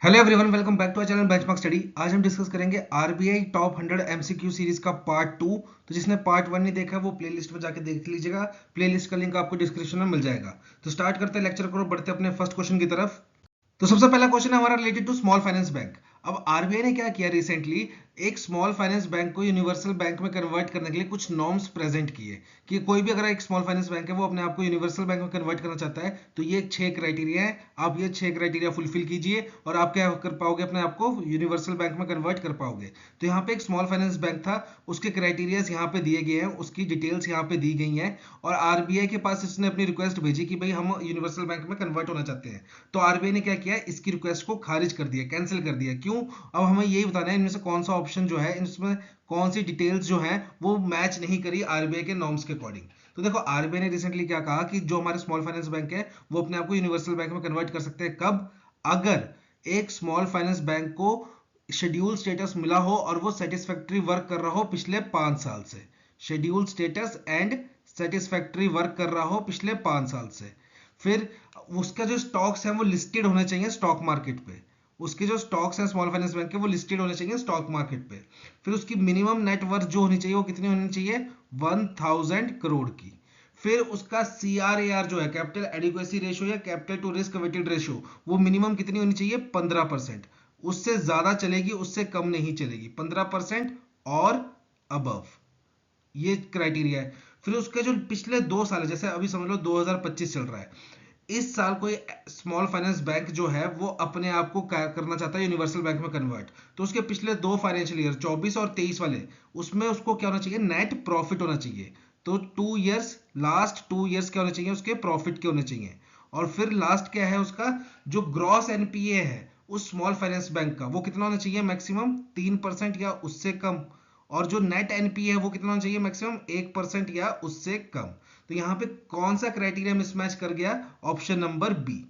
Hello everyone, welcome back to our channel Benchmark Study. आज हम discuss करेंगे RBI top 100 MCQ series का part 2। तो जिसने पार्ट 1 नहीं देखा है वो प्लेलिस्ट में जाके देख लीजिएगा। प्लेलिस्ट का लिंक आपको डिस्क्रिप्शन में मिल जाएगा। तो स्टार्ट करते हैं लेक्चर को, बढ़ते हैं अपने फर्स्ट क्वेश्चन की तरफ। तो सबसे पहला क्वेश्चन है हमारा related to small finance bank. अब आरबीआई ने क्या किया रिसेंटली, एक स्मॉल फाइनेंस बैंक को यूनिवर्सल बैंक में कन्वर्ट करने के लिए कुछ नॉर्म्स प्रेजेंट किए कि कोई भी अगर एक स्मॉल फाइनेंस बैंक है वो अपने आप को यूनिवर्सल बैंक में कन्वर्ट करना चाहता है तो ये 6 क्राइटेरिया है। आप ये 6 क्राइटेरिया फुलफिल कीजिए और आप क्या कर पाओगे, अपने आप को यूनिवर्सल बैंक में कन्वर्ट कर पाओगे। तो यहाँ पे एक स्मॉल फाइनेंस बैंक था, उसके क्राइटेरियाज यहाँ पे दिए गए हैं, उसकी डिटेल्स यहाँ पे दी गई हैं और आरबीआई के पास इसने अपनी रिक्वेस्ट भेजी कि भाई हम यूनिवर्सल बैंक में कन्वर्ट होना चाहते हैं। तो आरबीआई ने क्या किया, इसकी रिक्वेस्ट को खारिज कर दिया, कैंसिल कर दिया। क्यों? अब हमें यही बताना है इनमें से कौन सा ऑप्शन जो है, इसमें कौन सी डिटेल्स जो है वो मैच नहीं करी आरबीआई के नॉर्म्स के अकॉर्डिंग। तो देखो आरबीआई ने रिसेंटली क्या कहा कि जो हमारे स्मॉल फाइनेंस बैंक है वो अपने आप को यूनिवर्सल बैंक में कन्वर्ट कर सकते हैं। कब? अगर एक स्मॉल फाइनेंस बैंक को शेड्यूल स्टेटस मिला हो और वो सेटिस्फैक्ट्री वर्क कर रहा हो पिछले 5 साल से। Schedule status and satisfactory work कर रहा हो पिछले 5 साल से। फिर उसका जो स्टॉक्स है वो लिस्टेड होने चाहिए स्टॉक मार्केट पे। उसके जो स्टॉक्स हैं स्मॉल फाइनेंस बैंक के वो लिस्टेड होने चाहिए स्टॉक मार्केट पे। फिर उसकी मिनिमम नेटवर्थ जो होनी चाहिए वो कितनी होनी चाहिए, 1000 करोड़ की। फिर उसका CRAR जो है, कैपिटल एडिक्वेसी रेशियो या capital to risk weighted ratio, वो मिनिमम कितनी होनी चाहिए, 15%। उससे ज्यादा चलेगी, उससे कम नहीं चलेगी, 15% और अबव। ये क्राइटेरिया है। फिर उसके जो पिछले 2 साल है, जैसे अभी समझ लो 2025 चल रहा है, इस साल कोई स्मॉल फाइनेंस बैंक जो है वो अपने आप को करना चाहता है यूनिवर्सल बैंक में कन्वर्ट, तो उसके पिछले 2 फाइनेंशियल ईयर 24 और 23 वाले, उसमें उसको क्या होना चाहिए, नेट प्रॉफिट होना चाहिए। तो 2 इयर्स, लास्ट 2 इयर्स क्या होने चाहिए, उसके प्रॉफिट के होने चाहिए। और फिर लास्ट क्या है उसका, जो ग्रॉस एनपीए है उस स्मॉल फाइनेंस बैंक का, वो कितना होना चाहिए, मैक्सिमम 3% या उससे कम। और जो नेट एनपीए है वो कितना होना चाहिए, मैक्सिमम 1% या उससे कम। तो यहाँ पे कौन सा क्राइटेरिया मिसमैच कर गया, ऑप्शन नंबर बी।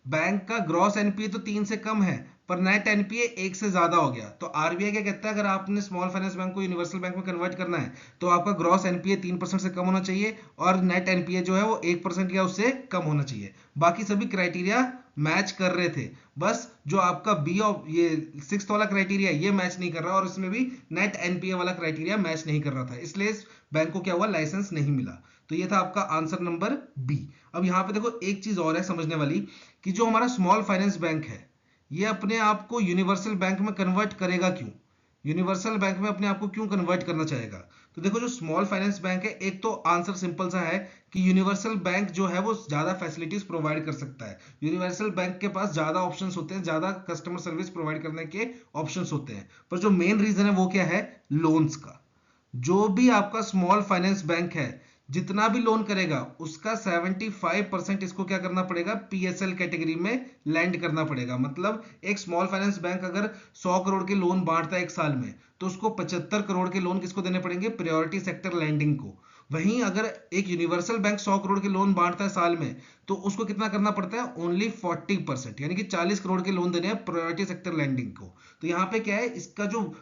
बैंक का ग्रॉस एनपीए तो 3 से कम है पर नेट एनपीए 1 से ज्यादा हो गया। तो आरबीआई क्या कहता है, अगर आपने स्मॉल फाइनेंस बैंक को यूनिवर्सल बैंक में कन्वर्ट करना है तो आपका ग्रॉस एनपीए 3% से कम होना चाहिए और नेट एनपीए जो है वो 1% या उससे कम होना चाहिए। बाकी सभी क्राइटेरिया मैच कर रहे थे, बस जो आपका बी और ये 6th वाला क्राइटेरिया ये मैच नहीं कर रहा और इसमें भी नेट एनपीए वाला क्राइटेरिया मैच नहीं कर रहा था, इसलिए इस बैंक को क्या हुआ, लाइसेंस नहीं मिला। तो ये था आपका आंसर नंबर बी। अब यहां पे देखो एक चीज और है समझने वाली, कि जो हमारा स्मॉल फाइनेंस बैंक है ये अपने आप को यूनिवर्सल बैंक में कन्वर्ट करेगा क्यों, यूनिवर्सल बैंक में अपने आप को क्यों कन्वर्ट करना चाहेगा। तो देखो जो स्मॉल फाइनेंस बैंक है, एक तो आंसर सिंपल सा है कि यूनिवर्सल बैंक जो है वो ज्यादा फैसिलिटीज प्रोवाइड कर सकता है। यूनिवर्सल बैंक के पास ज्यादा ऑप्शंस होते हैं, ज्यादा कस्टमर सर्विस प्रोवाइड करने के ऑप्शंस होते हैं। पर जो मेन रीजन है वो क्या है, लोन्स का। जो भी आपका स्मॉल फाइनेंस बैंक है जितना भी लोन करेगा उसका 75% इसको क्या करना पड़ेगा, पीएसएल कैटेगरी में लैंड करना पड़ेगा। मतलब एक स्मॉल फाइनेंस बैंक अगर 100 करोड़ के लोन बांटता है एक साल में, तो उसको 75 करोड़ के लोन किसको देने पड़ेंगे, प्रायोरिटी सेक्टर लैंडिंग को। वहीं अगर एक यूनिवर्सल बैंक 100 करोड़ के लोन बांटता है साल में, तो उसको कितना करना पड़ता है, ओनली 40%, यानी कि 40 करोड़ के लोन देने हैं प्रायोरिटी सेक्टर लैंडिंग को। तो यहाँ पे क्या है, इसका जो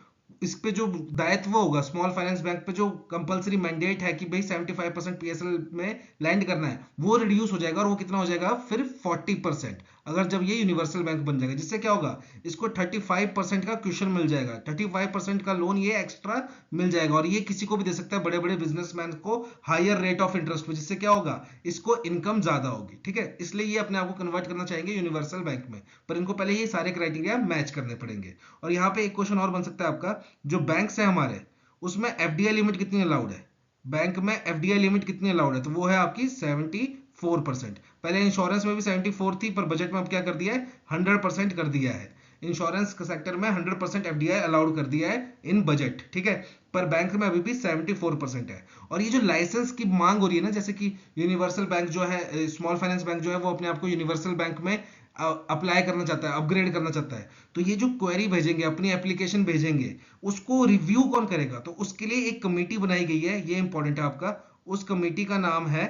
इस पे जो दायित्व होगा स्मॉल फाइनेंस बैंक पे, जो कंपलसरी मैंडेट है कि भाई 75% पीएसएल में लैंड करना है, वो रिड्यूस हो जाएगा और वो कितना हो जाएगा फिर 40%, अगर जब ये यूनिवर्सल बैंक बन जाएगा। जिससे क्या होगा, इसको 35% का क्वेश्चन मिल जाएगा, 35% का लोन ये एक्स्ट्रा मिल जाएगा और ये किसी को भी दे सकता है, बड़े बड़े बिजनेसमैन को हायर रेट ऑफ इंटरेस्ट पे, जिससे क्या होगा, इसको इनकम ज्यादा होगी। ठीक है, इसलिए ये अपने आप को कन्वर्ट करना चाहेंगे यूनिवर्सल बैंक में, पर इनको पहले ये सारे क्राइटेरिया मैच करने पड़ेंगे। और यहाँ पे एक क्वेश्चन और बन सकता है आपका, जो बैंक्स है हमारे उसमें एफडीआई लिमिट कितनी अलाउड है, बैंक में एफडीआई लिमिट कितनी अलाउड है, तो वो है आपकी 74%। पहले इंश्योरेंस में भी 74 थी पर बजट में अब क्या कर दिया है, 100% कर दिया है। इंश्योरेंस के सेक्टर में 100% एफडीआई अलाउड कर दिया है इन बजट, ठीक है। पर बैंक में अभी भी 74% है। और ये जो लाइसेंस की मांग हो रही है ना, जैसे कि यूनिवर्सल बैंक जो है, स्मॉल फाइनेंस बैंक जो है वो अपने आप को यूनिवर्सल बैंक में अप्लाई करना चाहता है, अपग्रेड करना चाहता है, तो ये जो क्वेरी भेजेंगे, अपनी एप्लीकेशन भेजेंगे, उसको रिव्यू कौन करेगा, तो उसके लिए एक कमेटी बनाई गई है, ये इंपॉर्टेंट है आपका। उस कमेटी का नाम है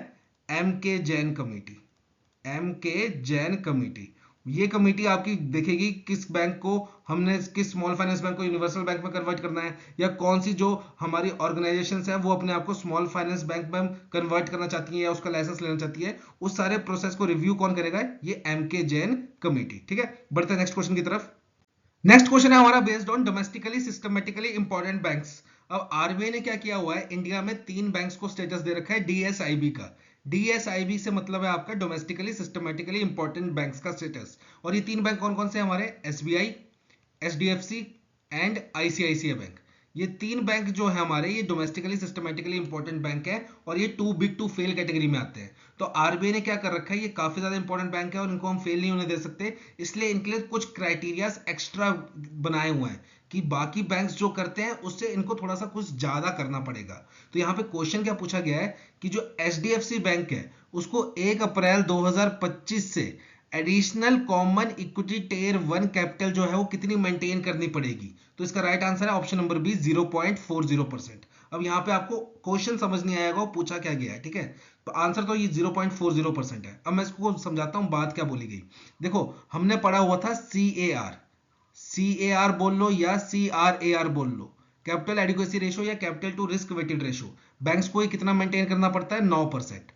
एम के जैन कमेटी, एम के जैन कमेटी। ये कमेटी आपकी देखेगी किस बैंक को हमने, किस स्मॉल फाइनेंस बैंक को यूनिवर्सल बैंक में कन्वर्ट करना है, या कौन सी जो हमारी ऑर्गेनाइजेशन है वो अपने आप को स्मॉल फाइनेंस बैंक में कन्वर्ट करना चाहती है या उसका लाइसेंस लेना चाहती है। उस सारे प्रोसेस को रिव्यू कौन करेगा, ये एम के जैन कमेटी। ठीक है, बढ़ते हैं नेक्स्ट क्वेश्चन की तरफ। नेक्स्ट क्वेश्चन है हमारा based on domestically systematically important banks. अब आरबीआई ने क्या किया हुआ है, इंडिया में 3 बैंक्स को स्टेटस दे रखा है डीएसआईबी का। डीएसआईबी से मतलब है आपका डोमेस्टिकली सिस्टमेटिकली इंपॉर्टेंट बैंक्स का स्टेटस। और ये 3 बैंक कौन कौन से हमारे, SBI, HDFC and ICICI bank. ये 3 बैंक जो है हमारे, ये डोमेस्टिकली सिस्टमेटिकली इंपॉर्टेंट बैंक है और ये too big to fail category में आते हैं। तो आरबीआई ने क्या कर रखा है, ये काफी ज्यादा इंपॉर्टेंट बैंक है और इनको हम फेल नहीं होने दे सकते, इसलिए इनके लिए कुछ क्राइटेरियाज एक्स्ट्रा बनाए हुए हैं कि बाकी बैंक्स जो करते हैं उससे इनको थोड़ा सा कुछ ज्यादा करना पड़ेगा। तो यहाँ पे क्वेश्चन क्या पूछा गया है कि जो एचडीएफसी बैंक है उसको 1 अप्रैल 2025 से additional common equity tier 1 capital जो है वो कितनी मेंटेन करनी पड़ेगी। तो इसका राइट आंसर है ऑप्शन नंबर बी 0.40%। अब यहाँ पे आपको क्वेश्चन समझ नहीं आएगा वो पूछा क्या गया है, ठीक है। तो आंसर तो ये 0.40% है। अब मैं इसको समझाता हूँ बात क्या बोली गई। देखो हमने पढ़ा हुआ था CAR, CAR बोल लो या CRAR बोल लो, कैपिटल एडिक्वेसी रेशो या capital to risk weighted ratio. Banks को कितना मेंटेन करना पड़ता है, 9%।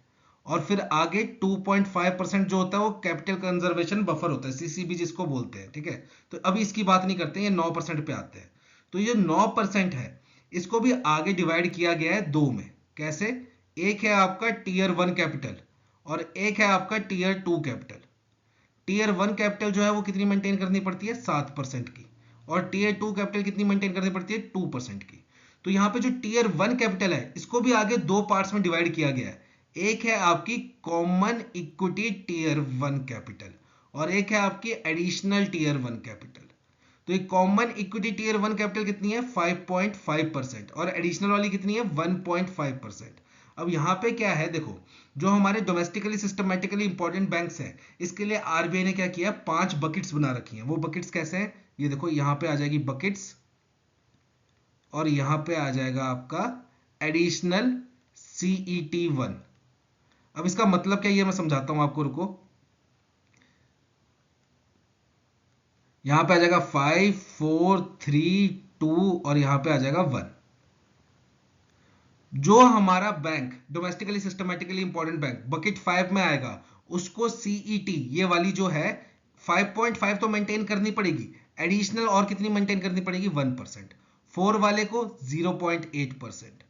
और फिर आगे 2.5% जो होता है वो कैपिटल कंजर्वेशन बफर होता है, सीसीबी जिसको बोलते हैं, ठीक है। तो अभी इसकी बात नहीं करते हैं, ये 9% पे आते हैं। तो ये 9% है, इसको भी आगे डिवाइड किया गया है 2 में। कैसे, एक है आपका टियर 1 कैपिटल और एक है आपका टियर 2 कैपिटल। टियर 1 कैपिटल जो है वो कितनी मेंटेन करनी पड़ती है, 7% की। और टियर 2 कैपिटल कितनी मेंटेन करनी पड़ती है, 2% की। तो यहाँ पे जो टियर 1 कैपिटल है इसको भी आगे 2 पार्ट्स में डिवाइड किया गया है। एक है आपकी कॉमन इक्विटी टियर 1 कैपिटल और एक है आपकी एडिशनल टियर 1 कैपिटल। तो ये कॉमन इक्विटी टियर 1 कैपिटल कितनी है, 5.5% और एडिशनल वाली कितनी है, 1.5%। अब यहाँ पे क्या है, देखो जो हमारे डोमेस्टिकली सिस्टमेटिकली इंपॉर्टेंट बैंक्स हैं इसके लिए आरबीआई ने क्या किया, 5 बकेट्स बना रखी हैं। वो बकेट्स कैसे हैं, ये देखो यहाँ पे आ जाएगी बकेट्स और यहाँ पे आ जाएगा आपका एडिशनल CET1। अब इसका मतलब क्या है ये मैं समझाता हूं आपको, रुको। यहां पे आ जाएगा 5 4 3 2 और यहां पे आ जाएगा 1। जो हमारा bank domestically systematically important bank bucket 5 में आएगा उसको CET ये वाली जो है 5.5 तो मेंटेन करनी पड़ेगी, एडिशनल और कितनी मेंटेन करनी पड़ेगी, 1%। 4 वाले को 0.8%,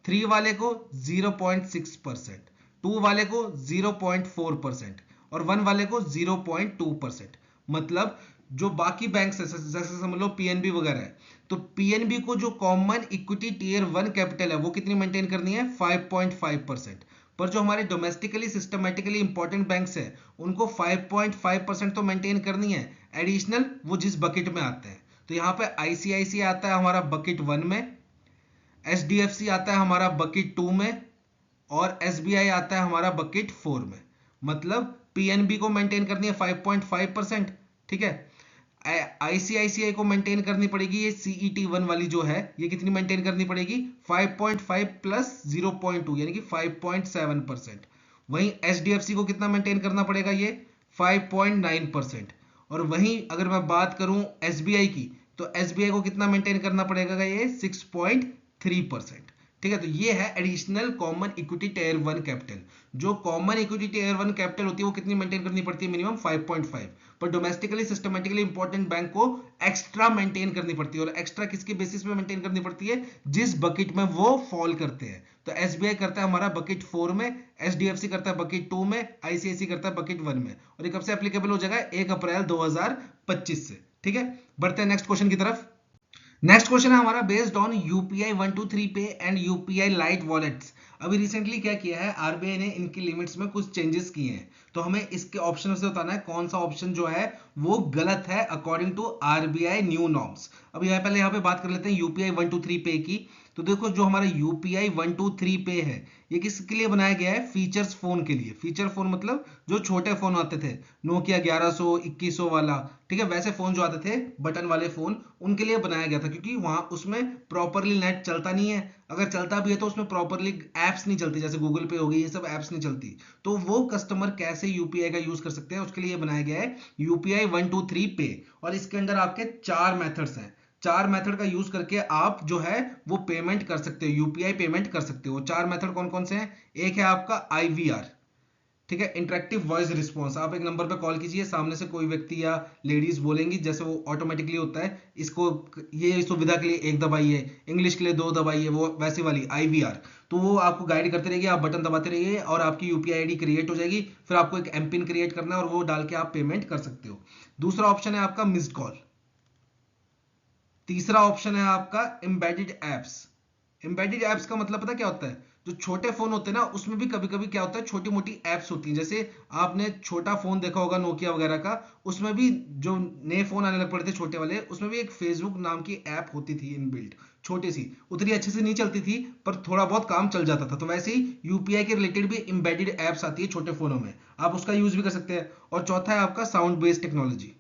3 वाले को 0.6%, 2 वाले को 0.4% और 1 वाले को 0.2%। मतलब जो बाकी बैंक है जैसे समझ लो पीएनबी वगैरह है, तो पीएनबी को जो कॉमन इक्विटी टियर 1 कैपिटल है वो कितनी मेंटेन करनी है, 5.5%। पर जो हमारे डोमेस्टिकली सिस्टमेटिकली इंपॉर्टेंट बैंक्स है उनको 5.5% तो मेंटेन करनी है, एडिशनल वो जिस बकेट में आते हैं। तो यहाँ पे आईसीआईसी आता है हमारा बकेट 1 में, एचडीएफसी आता है हमारा बकेट 2 में और एसबीआई आता है हमारा बकेट 4 में। मतलब पीएनबी को मेंटेन करनी है 5.5%, ठीक है। आईसीआईसीआई को मेंटेन करनी पड़ेगी ये CET1 वाली जो है ये कितनी मेंटेन करनी पड़ेगी, 5.5 प्लस 0.2 यानी कि 5.7%। वहीं एचडीएफसी को कितना मेंटेन करना पड़ेगा, ये 5.9%। और वहीं अगर मैं बात करूं एसबीआई की, तो एसबीआई को कितना मेंटेन करना पड़ेगा, ये 6.3%। ठीक है। तो ये है additional common equity tier 1 capital. जो कॉमन इक्विटी टियर 1 कैपिटल होती है वो कितनी मेंटेन करनी पड़ती है, मिनिमम 5.5। पर डोमेस्टिकली सिस्टमेटिकली इंपॉर्टेंट बैंक को एक्स्ट्रा मेंटेन करनी पड़ती है। और एक्स्ट्रा किसके बेसिस पे मेंटेन करनी पड़ती है, जिस बकेट में वो फॉल करते हैं। तो एसबीआई करता है हमारा बकेट 4 में, एचडीएफसी करता है बकेट 2 में, आईसीआईसी करता है बकेट 1 में। और ये कब से एप्लीकेबल हो जाएगा, 1 अप्रैल 2025 से। ठीक है, बढ़ते हैं नेक्स्ट क्वेश्चन की तरफ। नेक्स्ट क्वेश्चन है हमारा बेस्ड ऑन यूपीआई 123 पे एंड यूपीआई लाइट वॉलेट्स। अभी रिसेंटली क्या किया है आरबीआई ने, इनकी लिमिट्स में कुछ चेंजेस किए हैं। तो हमें इसके ऑप्शन से बताना है कौन सा ऑप्शन जो है वो गलत है according to RBI new norms. अब पहले यहाँ पे बात कर लेते हैं यूपीआई 123 पे की। तो देखो जो हमारा यूपीआई 123 पे है ये किसके लिए बनाया गया है, फीचर्स फोन के लिए। फीचर फोन मतलब जो छोटे फोन आते थे नोकिया 1100 2100 वाला, ठीक है, वैसे फोन जो आते थे बटन वाले फोन उनके लिए बनाया गया था। क्योंकि वहां उसमें प्रॉपरली नेट चलता नहीं है, अगर चलता भी है तो उसमें प्रॉपरली एप्स नहीं चलती, जैसे गूगल पे हो गई, ये सब एप्स नहीं चलती। तो वो कस्टमर कैसे यूपीआई का यूज कर सकते हैं उसके लिए बनाया गया है यूपीआई 123 पे। और इसके अंदर आपके 4 मेथड्स हैं। 4 मेथड का यूज करके आप जो है वो पेमेंट कर सकते हो, यूपीआई पेमेंट कर सकते हो। 4 मेथड कौन कौन से हैं, एक है आपका आईवीआर, ठीक है। इंटरेक्टिव वॉइस रिस्पॉन्स, आप एक नंबर पे कॉल कीजिए, सामने से कोई व्यक्ति या लेडीज बोलेंगी, जैसे वो ऑटोमेटिकली होता है, इसको ये सुविधा के लिए एक दबाइए, इंग्लिश के लिए दो दबाइए, वो वैसी वाली IVR, तो वो आपको गाइड करते रहेगी, आप बटन दबाते रहिए और आपकी यूपीआई आईडी क्रिएट हो जाएगी। फिर आपको एक एमपिन क्रिएट करना है और वो डाल के आप पेमेंट कर सकते हो। दूसरा ऑप्शन है आपका मिस्ड कॉल। तीसरा ऑप्शन है आपका एम्बेडेड एप्स। एम्बेडेड एप्स का मतलब पता क्या होता है, जो छोटे फोन होते हैं ना उसमें भी कभी कभी क्या होता है, छोटी मोटी एप्स होती हैं। जैसे आपने छोटा फोन देखा होगा नोकिया वगैरह का, उसमें भी जो नए फोन आने लग पड़े थे छोटे वाले, उसमें भी एक फेसबुक नाम की ऐप होती थी इनबिल्ट, छोटी सी, उतनी अच्छे से नहीं चलती थी पर थोड़ा बहुत काम चल जाता था। तो वैसे ही यूपीआई के रिलेटेड भी एम्बेडेड एप्स आती है छोटे फोनों में, आप उसका यूज भी कर सकते हैं। और चौथा है आपका sound based technology.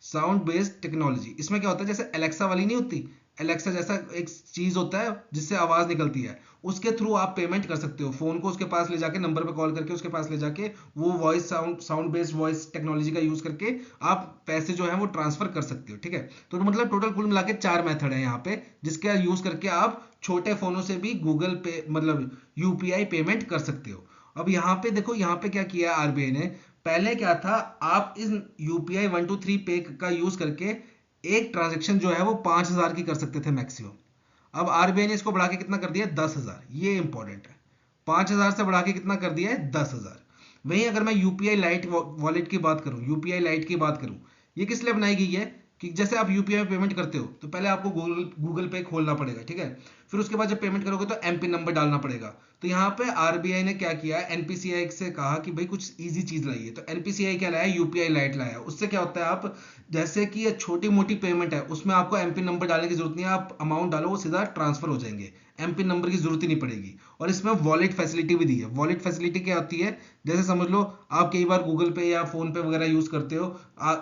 Sound based technology, इसमें क्या होता है, जैसे एलेक्सा वाली नहीं होती, एलेक्सा जैसा एक चीज होता है जिससे आवाज निकलती है, उसके थ्रू आप पेमेंट कर सकते हो। फोन को उसके पास ले जाके, नंबर पे कॉल करके उसके पास ले जाके, वो voice sound based voice technology का यूज करके आप पैसे जो है वो ट्रांसफर कर सकते हो। ठीक है, तो मतलब टोटल कुल मिला के 4 मेथड है यहाँ पे, जिसका यूज करके आप छोटे फोनों से भी गूगल पे मतलब यूपीआई पेमेंट कर सकते हो। अब यहाँ पे देखो, यहाँ पे क्या किया आरबीआई ने, पहले क्या था, आप इस यूपीआई 123 पे का यूज करके एक ट्रांजेक्शन जो है वो 5,000 की कर सकते थे मैक्सिमम। अब आरबीआई ने इसको बढ़ा के कितना कर दिया, 10,000। ये इंपॉर्टेंट है, 5,000 से बढ़ा के कितना कर दिया है, 10,000। वहीं अगर मैं यूपीआई लाइट वॉलेट की बात करूं, यूपीआई लाइट की बात करूं, ये किस लिए बनाई गई है कि जैसे आप यूपीआई पेमेंट करते हो तो पहले आपको गूगल गूगल पे खोलना पड़ेगा, ठीक है। फिर उसके बाद जब पेमेंट करोगे तो एमपिन नंबर डालना पड़ेगा। तो यहाँ पे आरबीआई ने क्या किया है, एनपीसीआई से कहा कि भाई कुछ इजी चीज लाइए, तो एनपीसीआई क्या लाया, यूपीआई लाइट लाया। उससे क्या होता है, आप जैसे कि ये छोटी मोटी पेमेंट है उसमें आपको एमपिन नंबर डालने की जरूरत नहीं है, आप अमाउंट डालो वो सीधा ट्रांसफर हो जाएंगे, एमपिन नंबर की जरूरत ही नहीं पड़ेगी। और इसमें वॉलेट फैसिलिटी भी दी है। वॉलेट फैसिलिटी क्या होती है, जैसे समझ लो आप कई बार गूगल पे या फोन पे वगैरह यूज करते हो,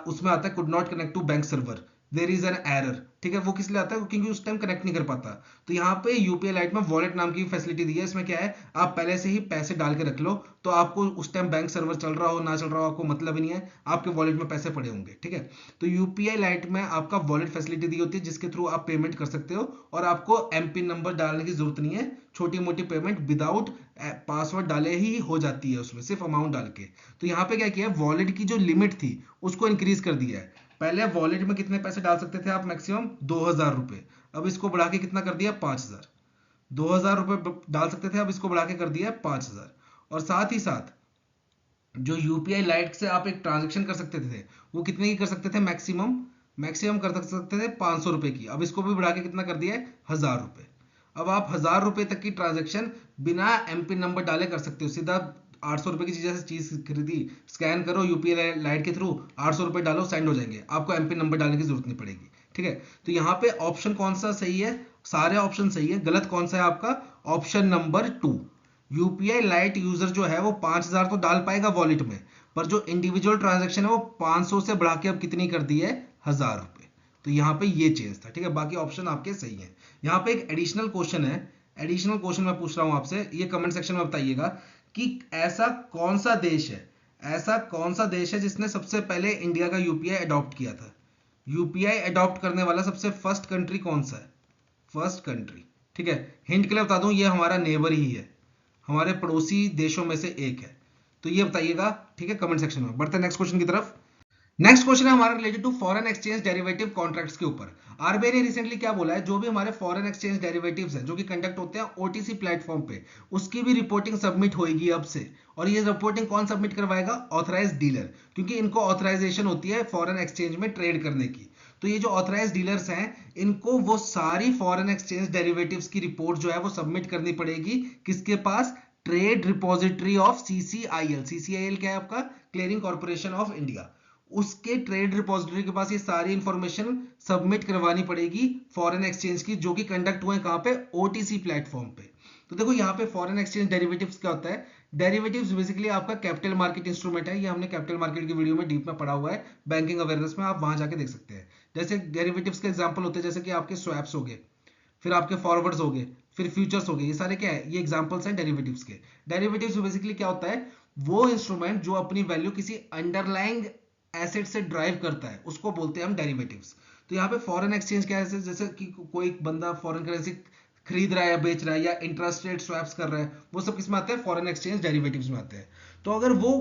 उसमें आता है could not connect to bank server, there is an error, ठीक है। वो किस लिए आता है, क्योंकि उस टाइम कनेक्ट नहीं कर पाता। तो यहाँ पे यूपीआई लाइट में वॉलेट नाम की फैसिलिटी दी है। इसमें क्या है, आप पहले से ही पैसे डाल के रख लो, तो आपको उस टाइम बैंक सर्वर चल रहा हो ना चल रहा हो आपको मतलब ही नहीं है, आपके वॉलेट में पैसे पड़े होंगे, ठीक है। तो यूपीआई लाइट में आपका वॉलेट फैसिलिटी दी होती है, जिसके थ्रू आप पेमेंट कर सकते हो और आपको एमपिन नंबर डालने की जरूरत नहीं है। छोटी मोटी पेमेंट विदाउट पासवर्ड डाले ही हो जाती है, उसमें सिर्फ अमाउंट डाल के। तो यहाँ पे क्या किया, वॉलेट की जो लिमिट थी उसको इंक्रीज कर दिया है। पहले वॉलेट में कितने पैसे डाल सकते थे आप, मैक्सिमम 2,000 रुपए। अब इसको बढ़ा के कितना कर दिया, 5,000। 2,000 रुपए डाल सकते थे, अब इसको बढ़ा के कर दिया 5,000। और साथ ही साथ जो यूपीआई लाइट से आप एक ट्रांजेक्शन कर सकते थे, वो कितने की कर सकते थे, मैक्सिमम मैक्सिमम कर सकते थे 500 रुपए की। अब इसको भी बढ़ा के कितना कर दिया है, 1,000 रुपए। अब आप 1,000 रुपए तक की ट्रांजेक्शन बिना एमपिन नंबर डाले कर सकते हो। सीधा 800 रुपए की जैसे चीज खरीदी, स्कैन करो यूपीआई लाइट के थ्रू, 800 रुपए डालो, सेंड हो जाएंगे, आपको एमपिन नंबर डालने की जरूरत नहीं पड़ेगी, ठीक है। तो यहाँ पे ऑप्शन कौन सा सही है, सारे ऑप्शन सही है। गलत कौन सा है आपका, option number 2। UPI light user जो है वो 5,000 तो डाल पाएगा वॉलेट में, पर जो इंडिविजुअल ट्रांजैक्शन है वो 500 से बढ़ा के अब कितनी कर दी है, 1,000 रुपए। तो यहाँ पे ये चेंज था, ठीक है। बाकी ऑप्शन आपके सही है। यहाँ पे एक एडिशनल क्वेश्चन है, एडिशनल क्वेश्चन मैं पूछ रहा हूं आपसे, ये कमेंट सेक्शन में बताइएगा कि ऐसा कौन सा देश है, ऐसा कौन सा देश है जिसने सबसे पहले इंडिया का यूपीआई अडॉप्ट किया था। यूपीआई अडॉप्ट करने वाला सबसे फर्स्ट कंट्री कौन सा है, फर्स्ट कंट्री, ठीक है। हिंट के लिए बता दूं, ये हमारा नेबर ही है, हमारे पड़ोसी देशों में से एक है। तो ये बताइएगा, ठीक है, कमेंट सेक्शन में। बढ़ते हैं नेक्स्ट क्वेश्चन की तरफ। नेक्स्ट क्वेश्चन है हमारा related to foreign exchange derivative contracts के ऊपर। आरबीआई ने रिसेंटली क्या बोला है, जो भी हमारे फॉरेन एक्सचेंज डेरिवेटिव्स हैं जो कि कंडक्ट होते हैं ओटीसी प्लेटफॉर्म पे, उसकी भी रिपोर्टिंग सबमिट होगी अब से। और ये रिपोर्टिंग कौन सबमिट करवाएगा, ऑथराइज्ड डीलर, क्योंकि इनको ऑथराइजेशन होती है फॉरेन एक्सचेंज में ट्रेड करने की। तो ये जो ऑथराइज्ड डीलर्स हैं, इनको वो सारी फॉरेन एक्सचेंज डेरिवेटिव्स की रिपोर्ट जो है वो सबमिट करनी पड़ेगी, किसके पास, ट्रेड रिपोजिटरी ऑफ सीसीआईएल। सीसीआईएल क्या है आपका, क्लियरिंग कॉर्पोरेशन ऑफ इंडिया। उसके ट्रेड रिपोजिटरी के पास ये सारी इंफॉर्मेशन सबमिट करवानी पड़ेगी फॉरेन एक्सचेंज की, जो कि कंडक्ट हुए कहां पे, ओटीसी प्लेटफॉर्म पे। तो देखो यहाँ पे फॉरेन एक्सचेंज डेरिवेटिव्स क्या होता है, डेरिवेटिव्स बेसिकली आपका कैपिटल मार्केट इंस्ट्रूमेंट है। ये हमने कैपिटल मार्केट की वीडियो में डीप में पढ़ा हुआ है, बैंकिंग अवेयरनेस में, आप वहां जाके देख सकते हैं। जैसे डेरिवेटिव्स के एग्जांपल होते हैं, जैसे कि आपके स्वैप्स हो गए, फिर आपके फॉरवर्ड्स हो गए, फिर फ्यूचर्स हो गए, ये सारे क्या है, ये एग्जांपल्स हैं डेरिवेटिव्स के। डेरिवेटिव्स बेसिकली क्या होता है, वो इंस्ट्रूमेंट जो अपनी वैल्यू किसी अंडरलाइंग एसेट से ड्राइव करता है, उसको बोलते हैं हम डेरिवेटिव्स। तो यहाँ पे फॉरेन एक्सचेंज क्या है, जैसे कि कोई बंदा फॉरेन करेंसी खरीद रहा है या बेच रहा है या इंटरेस्ट रेट स्वैप्स कर रहा है, वो सब किस में आते हैं, फॉरेन एक्सचेंज डेरिवेटिव्स में आते हैं। तो अगर वो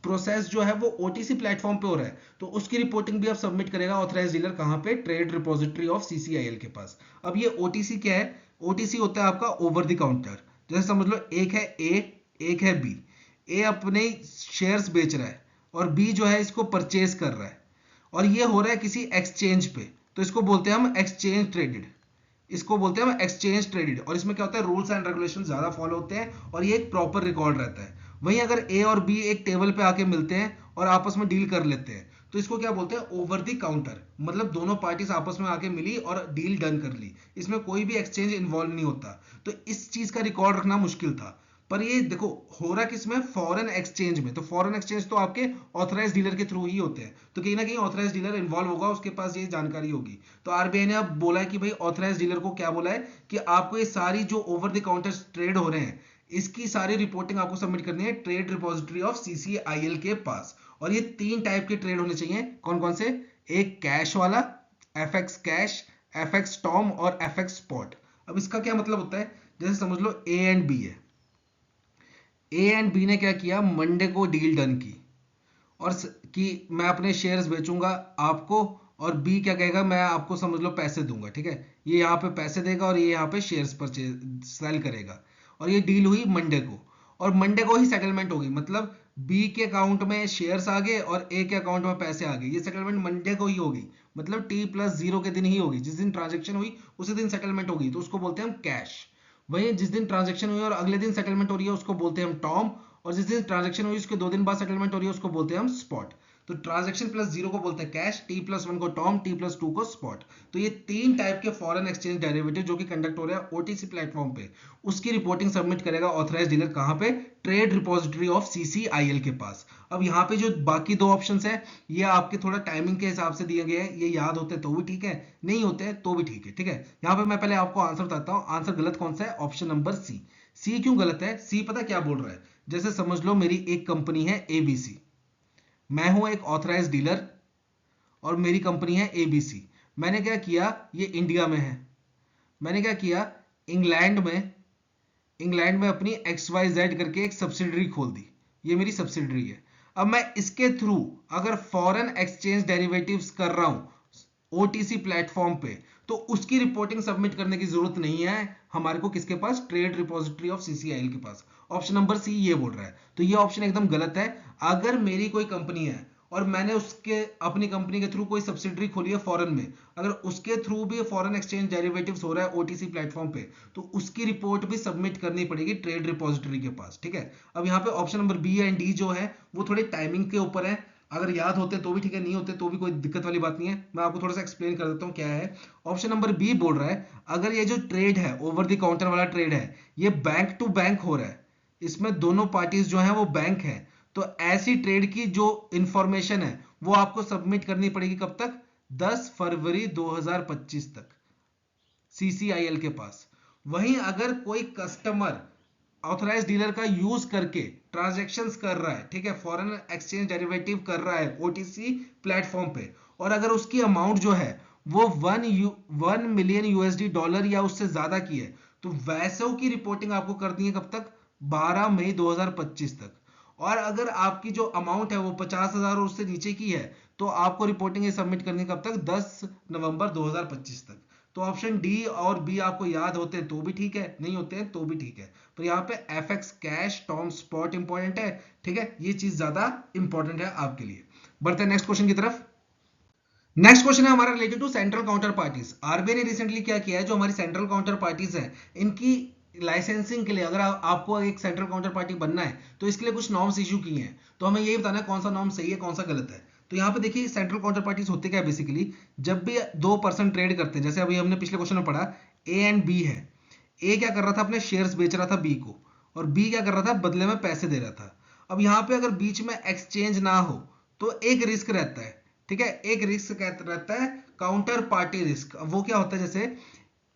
प्रोसेस जो है वो ओटीसी प्लेटफॉर्म पे हो रहा है तो उसकी रिपोर्टिंग भी आप सबमिट करेगा ऑथराइज डीलर कहां पे, ट्रेड रिपोजिटरी ऑफ सीसीआईएल के पास। अब ये ओटीसी क्या है, ओटीसी होता है आपका ओवर द काउंटर। जैसे समझ लो एक है ए, एक है बी। ए अपने शेयर्स बेच रहा है और बी जो है इसको परचेज कर रहा है, और ये हो रहा है किसी एक्सचेंज पे, तो इसको बोलते हैं हम एक्सचेंज ट्रेडेड। इसको बोलते हैं हम एक्सचेंज ट्रेडेड। और इसमें क्या होता है, रूल्स एंड रेगुलेशन ज्यादा फॉलो होते हैं और ये एक प्रॉपर रिकॉर्ड रहता है। वहीं अगर ए और बी एक टेबल पे आके मिलते हैं और आपस में डील कर लेते हैं तो इसको क्या बोलते हैं, ओवर द काउंटर। मतलब दोनों पार्टीज आपस में आके मिली और डील डन कर ली, इसमें कोई भी एक्सचेंज इन्वॉल्व नहीं होता। तो इस चीज का रिकॉर्ड रखना मुश्किल था। पर ये देखो हो रहा किसमें, फॉरेन एक्सचेंज में। तो फॉरेन एक्सचेंज तो आपके ऑथराइज डीलर के थ्रू ही होते हैं, तो कहीं ना कहीं ऑथराइज डीलर इन्वॉल्व होगा, उसके पास ये जानकारी होगी। तो आरबीआई ने अब बोला है कि भाई ऑथराइज डीलर को क्या बोला है कि आपको ये सारी जो ओवर द काउंटर ट्रेड हो रहे हैं इसकी सारी रिपोर्टिंग आपको सबमिट करनी है ट्रेड रिपोजिटरी ऑफ सीसीआईएल के पास। और ये 3 टाइप के ट्रेड होने चाहिए, कौन कौन से, एक कैश वाला, एफएक्स कैश, एफएक्स टॉम और एफएक्स स्पॉट। अब इसका क्या मतलब होता है, जैसे समझ लो ए एंड बी है। ए एंड बी ने क्या किया, मंडे को डील डन की और कि मैं अपने शेयर्स बेचूंगा आपको, और बी क्या कहेगा, मैं आपको समझ लो पैसे दूंगा, ठीक है। ये यहाँ पे पैसे देगा और ये यहाँ पे शेयर्स परचेज सेल करेगा। और ये डील हुई मंडे को, और मंडे को ही सेटलमेंट होगी। मतलब बी के अकाउंट में शेयर्स आ गए और ए के अकाउंट में पैसे आ गए। ये सेटलमेंट मंडे को ही होगी, मतलब T+0 के दिन ही होगी। जिस दिन ट्रांजेक्शन हुई उसी दिन सेटलमेंट होगी, तो उसको बोलते हैं हम कैश। वहीं जिस दिन ट्रांजेक्शन हुई और अगले दिन सेटलमेंट हो रही है उसको बोलते हैं हम टॉम, और जिस दिन ट्रांजेक्शन हुई उसके 2 दिन बाद सेटलमेंट हो रही है उसको बोलते हैं हम स्पॉट। तो ट्रांजेक्शन +0 को बोलते हैं कैश, T+1 को टॉम, T+2 को स्पॉट। तो ये 3 टाइप के फॉरेन एक्सचेंज डेरिवेटिव जो कि कंडक्ट हो रहे हैं ओटीसी प्लेटफॉर्म पे, उसकी रिपोर्टिंग सबमिट करेगा ऑथराइज डीलर कहां पे, ट्रेड रिपोजिटरी ऑफ सीसीआईएल के पास। अब यहाँ पे जो बाकी 2 ऑप्शंस है ये आपके थोड़ा टाइमिंग के हिसाब से दिए गए हैं, ये याद होते तो भी ठीक है, नहीं होते तो भी ठीक है, ठीक है। यहाँ पे मैं पहले आपको आंसर बताता हूँ। आंसर गलत कौन सा है, ऑप्शन नंबर सी। सी क्यों गलत है, सी पता क्या बोल रहा है, जैसे समझ लो मेरी एक कंपनी है एबीसी, मैं हूं एक ऑथराइज डीलर और मेरी कंपनी है एबीसी। मैंने क्या किया, ये इंडिया में है, मैंने क्या किया, इंग्लैंड में अपनी XYZ करके एक सब्सिडरी खोल दी, ये मेरी सब्सिडरी है। अब मैं इसके थ्रू अगर फॉरेन एक्सचेंज डेरिवेटिव्स कर रहा हूं ओटीसी प्लेटफॉर्म पे, तो उसकी रिपोर्टिंग सबमिट करने की जरूरत नहीं है हमारे को, किसके पास, ट्रेड रिपोजिटरी ऑफ सीसीआईएल के पास। ऑप्शन नंबर सी ये बोल रहा है, तो ये ऑप्शन एकदम गलत है। अगर मेरी कोई कंपनी है और मैंने उसके अपनी कंपनी के थ्रू कोई सब्सिडरी खोली है फॉरेन में, अगर उसके थ्रू भी फॉरेन एक्सचेंज डेरिवेटिव्स हो रहा है ओटीसी प्लेटफॉर्म पे, तो उसकी रिपोर्ट भी सबमिट करनी पड़ेगी ट्रेड रिपोजिटरी के पास, ठीक है। अब यहाँ पे option number B and D जो है वो थोड़े टाइमिंग के ऊपर है, अगर याद होते तो भी ठीक है, नहीं होते तो भी कोई दिक्कत वाली बात नहीं है। मैं आपको थोड़ा सा एक्सप्लेन कर देता हूँ क्या है। ऑप्शन नंबर बी बोल रहा है अगर ये जो ट्रेड है ओवर द काउंटर वाला ट्रेड है ये बैंक टू बैंक हो रहा है, इसमें दोनों पार्टीज जो है वो बैंक है, तो ऐसी ट्रेड की जो इंफॉर्मेशन है वो आपको सबमिट करनी पड़ेगी कब तक, 10 फरवरी 2025 तक सीसीआईएल के पास। वहीं अगर कोई कस्टमर ऑथराइज डीलर का यूज करके ट्रांजैक्शंस कर रहा है, ठीक है, फॉरेन एक्सचेंज डेरिवेटिव कर रहा है ओटीसी प्लेटफॉर्म पे, और अगर उसकी अमाउंट जो है वो 1 मिलियन यूएसडी डॉलर या उससे ज्यादा की है, तो वैसों की रिपोर्टिंग आपको करनी है कब तक, 12 मई 2025 तक। और अगर आपकी जो अमाउंट है वो 50,000 और उससे नीचे की है तो आपको रिपोर्टिंग सबमिट करनी कब तक, 10 नवंबर 2025 तक। तो ऑप्शन डी और बी आपको याद होते हैं तो भी ठीक है, नहीं होते हैं तो भी ठीक है। तो यहाँ पे FX cash Tom spot important है, ठीक है, ये चीज ज्यादा इंपॉर्टेंट है आपके लिए। बढ़ते हैं नेक्स्ट क्वेश्चन की तरफ। नेक्स्ट क्वेश्चन है हमारा related to central counterparties. RBI ने रिसेंटली क्या किया है, जो हमारी सेंट्रल काउंटर पार्टीज है इनकी लाइसेंसिंग के लिए, अगर आपको एक सेंट्रल काउंटर पार्टी बनना है तो इसके लिए कुछ नॉर्म्स इशू किए हैं, तो हमें यही बताना है कौन सा नॉर्म सही है कौन सा गलत है। तो यहाँ पे देखिए सेंट्रल काउंटर पार्टीज होते क्या है, बेसिकली जब भी 2 पर्सन ट्रेड करते हैं, जैसे अभी हमने पिछले क्वेश्चन में पढ़ा ए एंड बी है, ए क्या कर रहा था, अपने शेयर्स बेच रहा था बी को, और बी क्या कर रहा था, बदले में पैसे दे रहा था। अब यहाँ पे अगर बीच में एक्सचेंज ना हो तो एक रिस्क रहता है, ठीक है, एक रिस्क रहता है काउंटर पार्टी रिस्क। अब वो क्या होता है, जैसे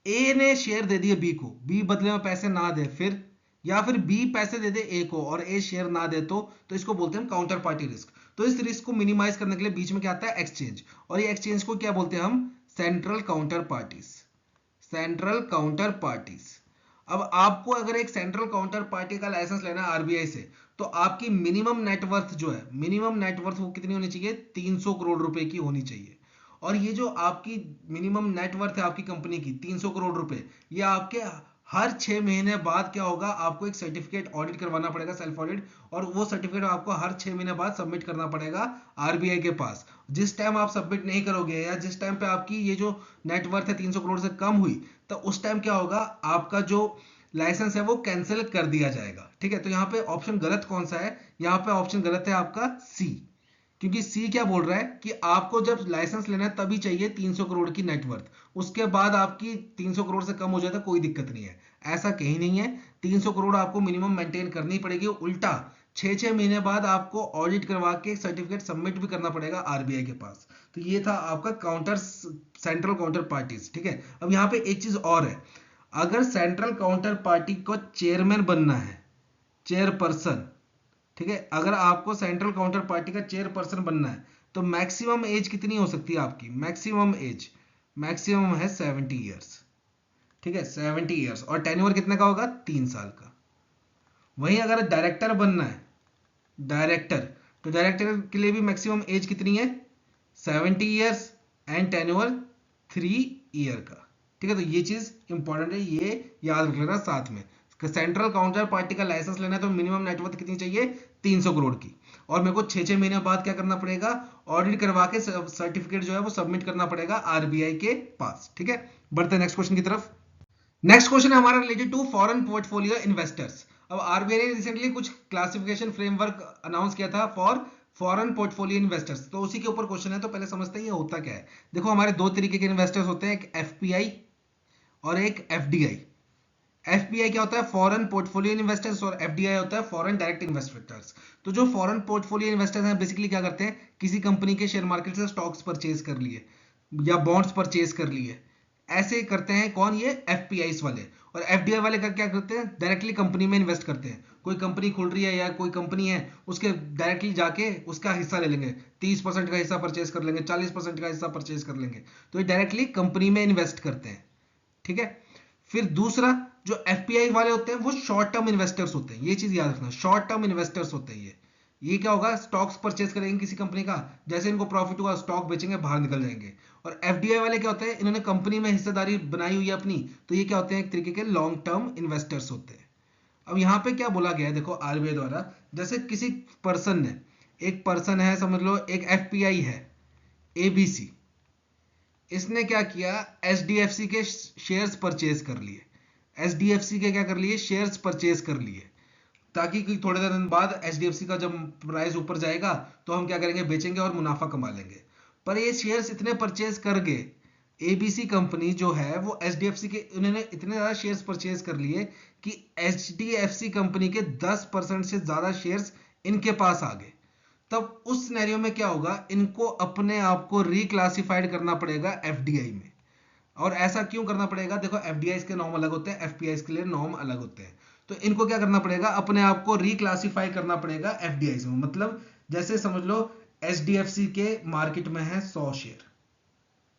ए ने शेयर दे दिए बी को, बी बदले में पैसे ना दे, फिर या फिर बी पैसे दे दे ए को और ए शेयर ना दे, तो इसको बोलते हैं हम काउंटर पार्टी रिस्क। तो इस रिस्क को मिनिमाइज करने के लिए बीच में क्या आता है, एक्सचेंज, और ये एक्सचेंज को क्या बोलते हैं हम, central counter parties, central counter parties. अब आपको अगर एक सेंट्रल काउंटर पार्टी का लाइसेंस लेना है आरबीआई से, तो आपकी मिनिमम नेटवर्थ जो है, मिनिमम नेटवर्थ वो कितनी होनी चाहिए, 300 करोड़ रुपए की होनी चाहिए। और ये जो आपकी मिनिमम नेटवर्थ है आपकी कंपनी की 300 करोड़ रुपए, ये आपके हर 6 महीने बाद क्या होगा, आपको एक सर्टिफिकेट ऑडिट करवाना पड़ेगा, सेल्फ ऑडिट, और वो सर्टिफिकेट आपको हर 6 महीने बाद सबमिट करना पड़ेगा आरबीआई के पास। जिस टाइम आप सबमिट नहीं करोगे या जिस टाइम पे आपकी ये जो नेटवर्थ है 300 करोड़ से कम हुई, तो उस टाइम क्या होगा, आपका जो लाइसेंस है वो कैंसिल कर दिया जाएगा। ठीक है, तो यहाँ पे ऑप्शन गलत कौन सा है, यहाँ पे ऑप्शन गलत है आपका सी। क्योंकि सी क्या बोल रहा है कि आपको जब लाइसेंस लेना है तभी चाहिए 300 करोड़ की नेटवर्थ, उसके बाद आपकी 300 करोड़ से कम हो जाए तो कोई दिक्कत नहीं है, ऐसा कहीं नहीं है। 300 करोड़ आपको मिनिमम मेंटेन करनी पड़ेगी, उल्टा 6-6 महीने बाद आपको ऑडिट करवा के सर्टिफिकेट सबमिट भी करना पड़ेगा आरबीआई के पास। तो ये था आपका काउंटर, सेंट्रल काउंटर पार्टीज। ठीक है, अब यहाँ पे एक चीज और है, अगर सेंट्रल काउंटर पार्टी को चेयरमैन बनना है, चेयरपर्सन, ठीक है, अगर आपको सेंट्रल काउंटर पार्टी का चेयरपर्सन बनना है तो मैक्सिमम एज कितनी हो सकती है आपकी, मैक्सिमम एज, मैक्सिमम है 70 ईयर्स। ठीक है, 70 ईयर्स, और टेन्योर कितने का होगा, 3 साल का। वहीं अगर डायरेक्टर बनना है, डायरेक्टर, तो डायरेक्टर के लिए भी मैक्सिमम एज कितनी है, 70 ईयर्स एंड टेन्योर 3 ईयर का। ठीक है, तो ये चीज इंपॉर्टेंट है, ये याद रख लेना साथ में। सेंट्रल काउंटर पार्टी का लाइसेंस लेना है तो मिनिमम नेटवर्थ कितनी चाहिए, 300 करोड़ की, और मेरे को 6-6 महीने बाद क्या करना पड़ेगा, ऑडिट करवा के सर्टिफिकेट जो है वो सबमिट करना पड़ेगा आरबीआई के पास। ठीक है, बढ़ते हैं नेक्स्ट क्वेश्चन की तरफ। नेक्स्ट क्वेश्चन है हमारा related to foreign portfolio investors. अब आरबीआई ने रिसेंटली कुछ क्लासिफिकेशन फ्रेमवर्क अनाउंस किया था फॉर फॉरेन पोर्टफोलियो इन्वेस्टर्स, तो उसी के ऊपर क्वेश्चन है, तो पहले समझते हैं ये होता क्या है। देखो, हमारे दो तरीके के इन्वेस्टर्स होते हैं, एक एफपीआई और एक एफडीआई। एफपीआई क्या होता है, फॉरेन पोर्टफोलियो इन्वेस्टर्स, और एफडीआई होता है फॉरेन डायरेक्ट इन्वेस्टर्स। तो जो फॉरेन पोर्टफोलियो इन्वेस्टर्स हैं बेसिकली क्या करते हैं, किसी कंपनी के शेयर मार्केट से स्टॉक्स परचेज कर लिए या बॉन्ड्स परचेज कर लिए, ऐसे करते हैं कौन, ये एफपीआई वाले। और एफडीआई वाले का क्या करते हैं, डायरेक्टली कंपनी में इन्वेस्ट करते हैं। कोई कंपनी खुल रही है या कोई कंपनी है, उसके डायरेक्टली जाके उसका हिस्सा ले लेंगे, 30% का हिस्सा परचेज कर लेंगे, 40% का हिस्सा परचेज कर लेंगे, तो ये डायरेक्टली कंपनी में इन्वेस्ट करते हैं। ठीक है, फिर दूसरा जो एफपीआई वाले होते हैं वो शॉर्ट टर्म इन्वेस्टर्स होते हैं, ये चीज याद रखना, शॉर्ट टर्म इन्वेस्टर्स होते हैं ये क्या होगा, स्टॉक्स परचेज करेंगे किसी कंपनी का, जैसे इनको प्रॉफिट हुआ स्टॉक बेचेंगे, बाहर निकल जाएंगे। और एफडीआई वाले क्या होते हैं, इन्होंने कंपनी में हिस्सेदारी बनाई हुई है अपनी, तो ये क्या होते हैं, एक तरीके के लॉन्ग टर्म इन्वेस्टर्स होते हैं। अब यहाँ पे क्या बोला गया है, देखो आरबीआई द्वारा, जैसे किसी पर्सन ने, एक पर्सन है समझ लो, एक एफपीआई है एबीसी, इसने क्या किया, एचडीएफसी के शेयर्स परचेज कर लिए, एचडीएफसी के क्या कर लिए, शेयर्स परचेज कर लिए, ताकि थोड़े दिन बाद एचडीएफसी का जब प्राइस ऊपर जाएगा तो हम क्या करेंगे, बेचेंगे और मुनाफा कमा लेंगे। पर ये शेयर्स इतने परचेज कर गए, एबीसी कंपनी जो है वो एचडीएफसी के, उन्होंने इतने ज्यादा शेयर्स परचेज कर लिए कि एचडीएफसी कंपनी के 10% से ज्यादा शेयर्स इनके पास आ गए। तब उस सिनेरियो में क्या होगा, इनको अपने आप को रिक्लासिफाइड करना पड़ेगा एफडीआई में। और ऐसा क्यों करना पड़ेगा, देखो एफडीआई के नॉर्म अलग होते हैं, एफपीआई के लिए नॉर्म अलग होते हैं, तो इनको क्या करना पड़ेगा, अपने आप को रिक्लासिफाई करना पड़ेगा एफडीआई में। मतलब जैसे समझ लो एचडीएफसी के मार्केट में है 100 शेयर,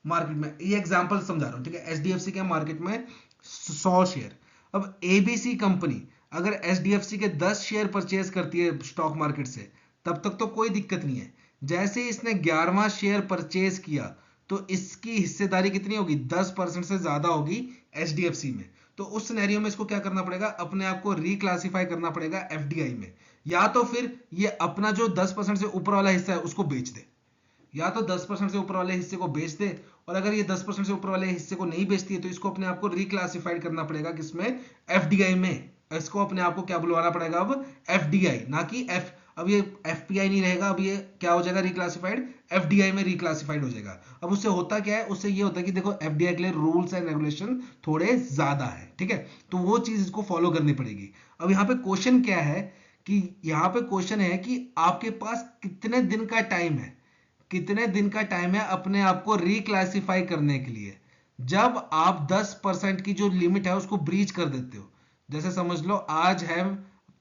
मार्केट में, ये एग्जांपल समझा रहा हूं, ठीक है, एचडीएफसी के मार्केट में 100 शेयर। अब एबीसी कंपनी अगर एचडीएफसी के 10 शेयर परचेज करती है स्टॉक मार्केट से, तब तक तो कोई दिक्कत नहीं है। जैसे ही इसने 11वां शेयर परचेज किया तो इसकी हिस्सेदारी कितनी होगी, 10% से ज्यादा होगी एचडीएफसी में। तो उस सिनेरियो में इसको क्या करना पड़ेगा, अपने आप को रिक्लासिफाई करना पड़ेगा एफडीआई में, या तो फिर ये अपना जो 10% से ऊपर वाला हिस्सा है उसको बेच दे, या तो 10% से ऊपर वाले हिस्से को बेच दे, और अगर ये 10% से ऊपर वाले हिस्से को नहीं बेचती है तो इसको अपने आप को रिक्लासिफाइड करना पड़ेगा किसमें, एफडीआई में। इसको अपने आप को क्या बुलवाना पड़ेगा अब, एफडीआई, ना कि एफ, अब ये एफपीआई नहीं रहेगा, अब ये क्या हो जाएगा, रिक्लासिफाइड, एफडीआई में रिक्लासिफाइड हो जाएगा। अब उससे होता क्या है, उससे ये होता है कि देखो एफडीआई के लिए रूल्स एंड रेगुलेशन थोड़े ज्यादा है, ठीक है, तो वो चीज इसको फॉलो करनी पड़ेगी। अब यहाँ पे क्वेश्चन क्या है, कि यहाँ पे क्वेश्चन है कि आपके पास कितने दिन का टाइम है, कितने दिन का टाइम है अपने आप को रिक्लासिफाई करने के लिए। जब आप 10% की जो लिमिट है उसको ब्रीच कर देते हो, जैसे समझ लो आज है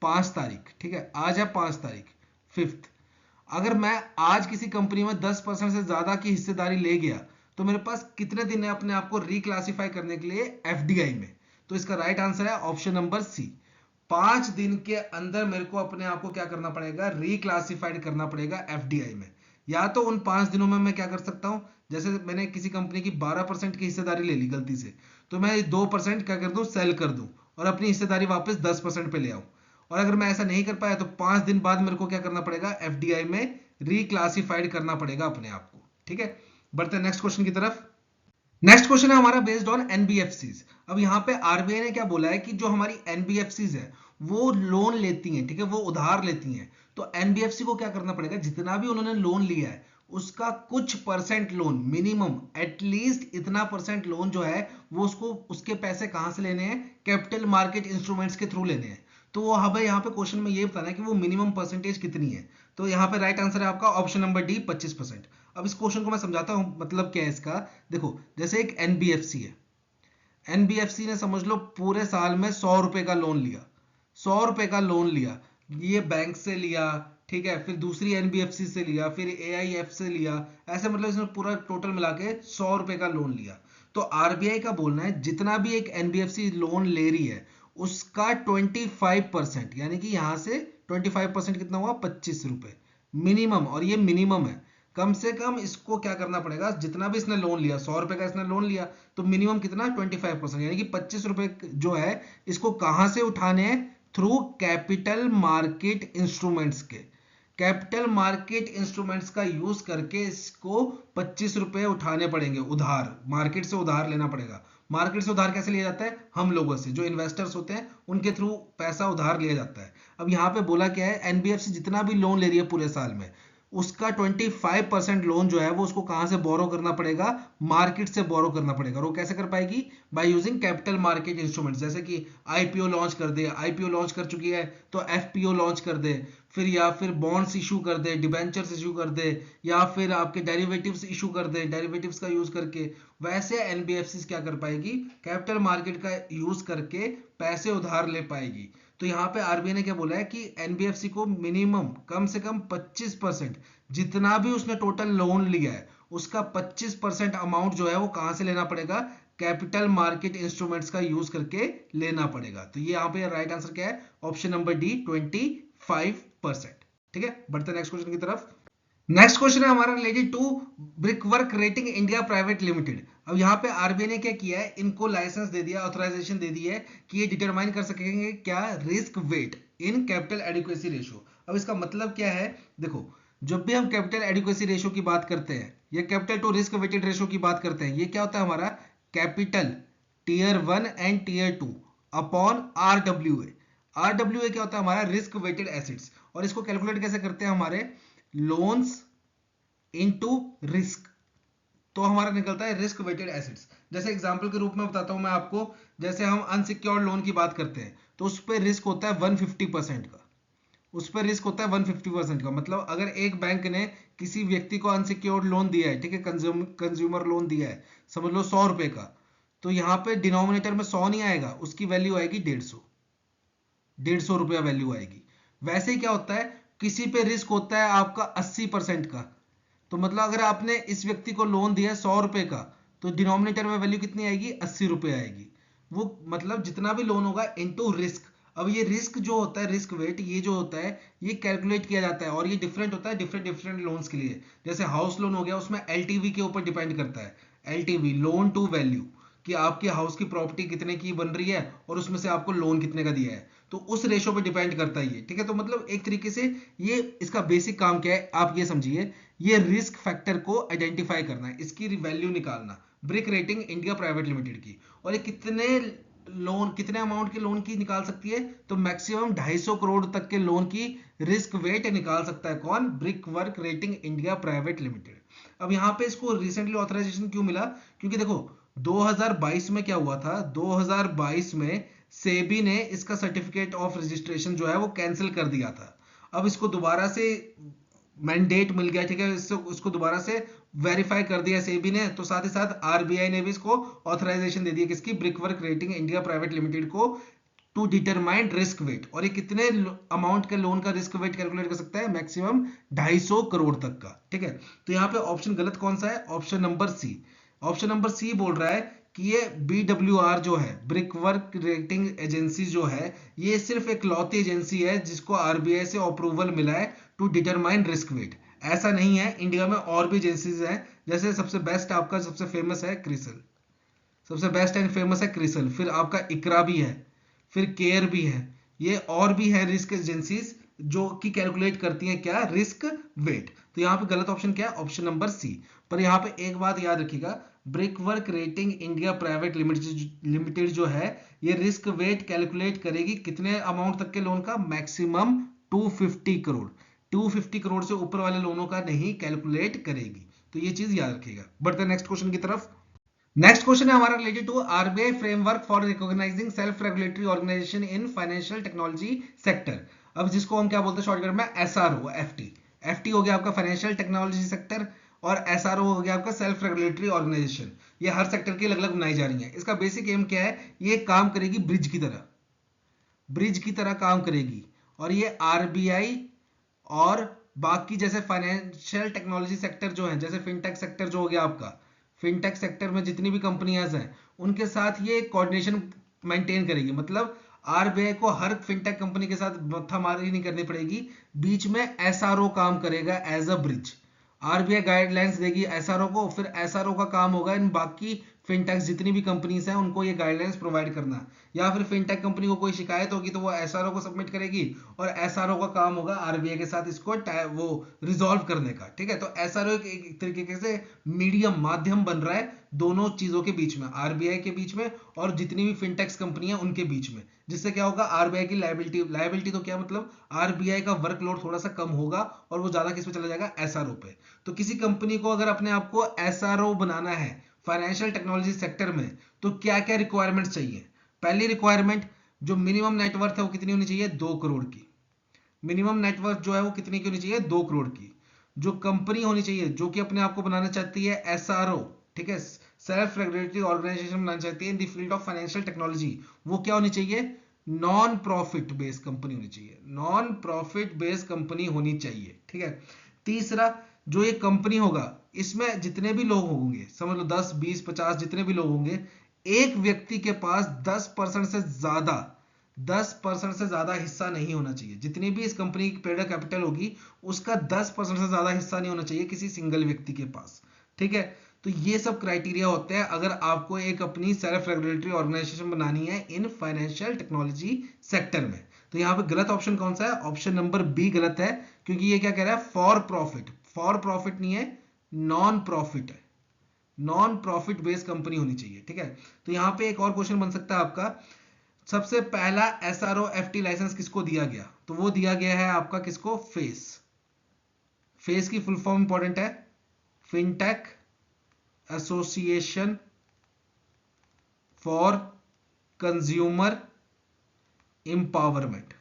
5 तारीख, ठीक है, आज है 5 तारीख 5th, अगर मैं आज किसी कंपनी में 10% से ज्यादा की हिस्सेदारी ले गया तो मेरे पास कितने दिन है अपने आप को रिक्लासिफाई करने के लिए एफडीआई में। तो इसका राइट आंसर है ऑप्शन नंबर सी, 5 दिन के अंदर मेरे को अपने आप को क्या करना पड़ेगा, रिक्लासिफाइड करना पड़ेगा एफडीआई में। या तो उन 5 दिनों में मैं क्या कर सकता हूं, जैसे मैंने किसी कंपनी की 12% की हिस्सेदारी ले ली गलती से, तो मैं 2% क्या कर दूं, सेल कर दूं और अपनी हिस्सेदारी वापस 10% पे ले आऊं। और अगर मैं ऐसा नहीं कर पाया तो 5 दिन बाद मेरे को क्या करना पड़ेगा, एफडीआई में रिक्लासिफाइड करना पड़ेगा अपने आप को। ठीक है, बढ़ते हैं नेक्स्ट क्वेश्चन की तरफ। नेक्स्ट क्वेश्चन है हमारा बेस्ड ऑन एनबीएफसीज। अब यहाँ पे आरबीआई ने क्या बोला है कि जो हमारी एनबीएफसीज है वो लोन लेती हैं, ठीक है, वो उधार लेती हैं। तो एनबीएफसी को क्या करना पड़ेगा, जितना भी उन्होंने लोन लिया है उसका कुछ परसेंट लोन, मिनिमम एटलीस्ट इतना परसेंट लोन जो है वो उसको, उसके पैसे कहां से लेने हैं, कैपिटल मार्केट इंस्ट्रूमेंट्स के थ्रू लेने हैं। तो वो हमें यहाँ पे क्वेश्चन में ये बताना है कि वो मिनिमम परसेंटेज कितनी है। तो यहाँ पे राइट आंसर है आपका ऑप्शन नंबर डी, 25%। अब इस क्वेश्चन को मैं समझाता हूं, मतलब क्या है इसका। देखो, जैसे एक एनबीएफसी है, एनबीएफसी ने समझ लो पूरे साल में 100 रुपए का लोन लिया, 100 रुपए का लोन लिया, ये बैंक से लिया, ठीक है, फिर दूसरी एनबीएफसी से लिया, फिर एआईएफ से लिया, ऐसे मतलब इसने पूरा टोटल मिला के 100 रुपए का लोन लिया। तो आरबीआई का बोलना है जितना भी एक एनबीएफसी लोन ले रही है उसका 25%, यानी कि यहां से 25% कितना हुआ, 25 रुपए मिनिमम। और ये मिनिमम है, कम से कम इसको क्या करना पड़ेगा, जितना भी इसने लोन लिया, 100 रुपए का इसने लोन लिया, तो मिनिमम कितना, 25%, यानी कि 25 रुपए जो है इसको कहां से उठाने हैं, थ्रू कैपिटल मार्केट इंस्ट्रूमेंट्स के। कैपिटल मार्केट इंस्ट्रूमेंट्स का यूज करके इसको 25 रुपए उठाने पड़ेंगे उधार, मार्केट से उधार लेना पड़ेगा। मार्केट से उधार कैसे लिया जाता है, हम लोगों से, जो इन्वेस्टर्स होते हैं उनके थ्रू पैसा उधार लिया जाता है। अब यहाँ पे बोला क्या है, एनबीएफसी जितना भी लोन ले रही है पूरे साल में उसका 25% लोन जो है वो उसको कहां से बोरो करना पड़ेगा, मार्केट से बोरो करना पड़ेगा। और वो कैसे कर पाएगी, by using capital market instruments, जैसे कि आईपीओ लॉन्च कर दे, आईपीओ लॉन्च कर चुकी है तो एफपीओ लॉन्च कर दे, फिर या फिर बॉन्ड्स इशू कर दे, डिबेंचर्स इशू कर दे, या फिर आपके डेरिवेटिव्स इशू कर दे, डेरिवेटिव्स का यूज करके। वैसे एनबीएफसी क्या कर पाएगी, कैपिटल मार्केट का यूज करके पैसे उधार ले पाएगी। तो यहाँ पे आरबीआई ने क्या बोला है कि एनबीएफसी को मिनिमम कम से कम 25%, जितना भी उसने टोटल लोन लिया है उसका 25% अमाउंट जो है वो कहां से लेना पड़ेगा, कैपिटल मार्केट इंस्ट्रूमेंट्स का यूज करके लेना पड़ेगा। तो ये यहाँ पे राइट आंसर क्या है, ऑप्शन नंबर डी, 25%। ठीक है, बढ़ते नेक्स्ट क्वेश्चन की तरफ। नेक्स्ट क्वेश्चन है हमारा related to Brickwork Rating India Private Limited. अब यहाँ पे आरबीआई ने क्या किया है, इनको लाइसेंस दे दिया, ऑथराइजेशन दे दी है कि ये डिटरमाइन कर सकेंगे क्या, risk wait in capital adequacy ratio. अब इसका मतलब क्या है, देखो जब भी हम कैपिटल एडिक्वेसी रेशियो की बात करते हैं या capital to risk weighted ratio की बात करते हैं, ये क्या होता है हमारा, capital tier 1 and tier 2 upon RWA. RWA क्या होता है हमारा, रिस्क वेटेड एसिड्स। और इसको कैलकुलेट कैसे करते हैं, हमारे लोन्स इनटू रिस्क, तो हमारा निकलता है रिस्क वेटेड एसिड्स। जैसे एग्जांपल के रूप में बताता हूं मैं आपको, जैसे हम अनसिक्योर्ड लोन की बात करते हैं तो उस पर रिस्क होता है 150% का, उस पर रिस्क होता है 150% का। मतलब अगर एक बैंक ने किसी व्यक्ति को अनसिक्योर्ड लोन दिया है, ठीक है, कंज्यूमर लोन दिया है, समझ लो 100 रुपए का, तो यहाँ पे डिनोमिनेटर में 100 नहीं आएगा, उसकी वैल्यू आएगी 150 रुपया वैल्यू आएगी। वैसे ही क्या होता है, किसी पे रिस्क होता है आपका 80% का, तो मतलब अगर आपने इस व्यक्ति को लोन दिया 100 रुपए का तो डिनोमिनेटर में वैल्यू कितनी आएगी, 80 रुपए आएगी। वो मतलब जितना भी लोन होगा इनटू रिस्क। अब ये रिस्क जो होता है, रिस्क वेट, ये जो होता है ये कैलकुलेट किया जाता है और ये डिफरेंट होता है डिफरेंट डिफरेंट लोन्स के लिए। जैसे हाउस लोन हो गया, उसमें एलटीवी के ऊपर डिपेंड करता है, एलटीवी लोन टू वैल्यू, कि आपके हाउस की प्रॉपर्टी कितने की बन रही है और उसमें से आपको लोन कितने का दिया है, तो उस रेशो पे डिपेंड करता है ये। ठीक है, तो मतलब एक तरीके से ये इसका बेसिक काम क्या है आप ये समझिए, ये रिस्क फैक्टर को आइडेंटिफाई करना है, इसकी वैल्यू निकालना, brick rating India Private limited की। और ये कितने लोन, कितने अमाउंट के लोन की निकाल सकती है, तो मैक्सिमम 250 करोड़ तक के लोन की रिस्क वेट निकाल सकता है कौन, brick work rating India Private Limited. अब यहाँ पे इसको रिसेंटली ऑथराइजेशन क्यों मिला, क्योंकि देखो 2022 में क्या हुआ था, 2022 में सेबी ने इसका सर्टिफिकेट ऑफ रजिस्ट्रेशन जो है वो कैंसिल कर दिया था। अब इसको दोबारा से मैंडेट मिल गया, ठीक है, इसको उसको दोबारा से वेरीफाई कर दिया सेबी ने, तो साथ ही साथ आरबीआई ने भी इसको ऑथराइजेशन दे दी किसकी, brickwork Rating India Private limited को, टू डिटरमाइन रिस्क वेट। और ये कितने अमाउंट के लोन का रिस्क वेट कैलकुलेट कर सकता है, मैक्सिमम 250 करोड़ तक का। ठीक है, तो यहाँ पे ऑप्शन गलत कौन सा है, option number C, option number C बोल रहा है कि ये BWR जो है, ब्रिक वर्क रेटिंग एजेंसी जो है, ये सिर्फ एक लौती एजेंसी है जिसको RBI से अप्रूवल मिला है टू डिटरमाइन रिस्क वेट। ऐसा नहीं है, इंडिया में और भी एजेंसीज हैं, जैसे सबसे बेस्ट आपका सबसे फेमस है क्रिसल, सबसे बेस्ट एंड फेमस है क्रिसल, फिर आपका इकरा भी है, फिर केयर भी है, ये और भी है रिस्क एजेंसीज जो कि कैलकुलेट करती हैं क्या, रिस्क वेट। तो यहाँ पे गलत ऑप्शन क्या है, ऑप्शन नंबर सी। पर यहाँ पे एक बात याद रखिएगा, brickwork Rating India Private limited जो है, ये रिस्क वेट कैलकुलेट करेगी कितने अमाउंट तक के लोन का, मैक्सिमम 250 करोड़, 250 करोड़ से ऊपर वाले लोनों का नहीं कैलकुलेट करेगी। तो ये चीज याद रखिएगा। बढ़ते हैं नेक्स्ट क्वेश्चन की तरफ। नेक्स्ट क्वेश्चन है हमारा related to RBI framework for recognising self regulatory organisation in financial technology sector. अब जिसको हम क्या बोलते हैं शॉर्टकट में, एसआरओ, एफटी। एफटी हो गया आपका फाइनेंशियल टेक्नोलॉजी सेक्टर, और एसआरओ हो गया आपका सेल्फ रेगुलेटरी ऑर्गेनाइजेशन। ये हर सेक्टर की अलग अलग बनाई जा रही है। इसका बेसिक एम क्या है, ये काम करेगी ब्रिज की तरह, ब्रिज की तरह काम करेगी। और ये आरबीआई और बाकी जैसे फाइनेंशियल टेक्नोलॉजी सेक्टर जो है, जैसे फिनटेक सेक्टर जो हो गया आपका, फिनटेक सेक्टर में जितनी भी कंपनियां हैं उनके साथ ये कोऑर्डिनेशन मेंटेन करेगी। मतलब आरबीआई को हर फिनटेक कंपनी के साथ मत्थामारी नहीं करनी पड़ेगी, बीच में एसआरओ काम करेगा as a bridge. RBI guidelines देगी एसआरओ को, फिर एसआरओ का काम होगा इन बाकी फिनटेक्स जितनी भी कंपनीज हैं उनको ये गाइडलाइंस प्रोवाइड करना। या फिर फिनटेक कंपनी को कोई शिकायत होगी तो वो एसआरओ को सबमिट करेगी, और एसआरओ का काम होगा आरबीआई के साथ इसको वो रिजॉल्व करने का। ठीक है, तो एसआरओ एक तरीके से मीडियम माध्यम बन रहा है दोनों चीजों के बीच में, आरबीआई के बीच में और जितनी भी फिनटेक्स कंपनियां उनके बीच में। जिससे क्या होगा, आरबीआई की लायबिलिटी तो क्या मतलब, आरबीआई का वर्कलोड थोड़ा सा कम होगा और वो ज्यादा किस पे चला जाएगा, एसआरओ पे। तो किसी कंपनी को अगर अपने आप को एसआरओ बनाना है फाइनेंशियल टेक्नोलॉजी सेक्टर में, तो क्या क्या रिक्वायरमेंट्स चाहिए। पहली रिक्वायरमेंट, जो मिनिमम नेटवर्थ है वो कितनी होनी चाहिए, 2 करोड़ की। मिनिमम नेटवर्थ जो है वो कितनी की होनी चाहिए, 2 करोड़ की। जो कंपनी होनी चाहिए जो कि अपने आप को बनाना चाहती है एसआरओ, ठीक है, सेल्फ रेगुलेटरी ऑर्गेनाइजेशन बनाना चाहती है in the field of financial technology, वो क्या होनी चाहिए, नॉन प्रॉफिट बेस्ड कंपनी होनी चाहिए, नॉन प्रॉफिट बेस्ड कंपनी होनी चाहिए। ठीक है। तीसरा, जो ये कंपनी होगा इसमें जितने भी लोग होंगे, समझ लो 10 20 50 जितने भी लोग होंगे, एक व्यक्ति के पास 10% से ज्यादा 10% से ज्यादा हिस्सा नहीं होना चाहिए। जितनी भी इस कंपनी की पेड कैपिटल होगी उसका 10% से ज्यादा हिस्सा नहीं होना चाहिए किसी सिंगल व्यक्ति के पास। ठीक है, तो ये सब क्राइटेरिया होते हैं अगर आपको एक अपनी सेल्फ रेगुलेटरी ऑर्गेनाइजेशन बनानी है इन फाइनेंशियल टेक्नोलॉजी सेक्टर में। तो यहाँ पे गलत ऑप्शन कौन सा है, ऑप्शन नंबर बी गलत है, क्योंकि ये क्या कह रहा है, फॉर प्रॉफिट। फॉर प्रॉफिट नहीं है, नॉन प्रॉफिट है, नॉन प्रॉफिट बेस्ड कंपनी होनी चाहिए। ठीक है, तो यहाँ पे एक और क्वेश्चन बन सकता है आपका, सबसे पहला एसआरओ एफटी लाइसेंस किसको दिया गया, तो वो दिया गया है आपका किसको, फेस। फेस की फुल फॉर्म इंपॉर्टेंट है, fintech association for consumer empowerment.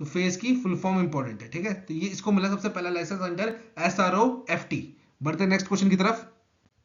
तो फेस की फुल फॉर्म इंपॉर्टेंट है। ठीक है, तो ये इसको मिला सबसे पहला लाइसेंस अंडर एसआरओ एफटी। बढ़ते हैं नेक्स्ट क्वेश्चन की तरफ।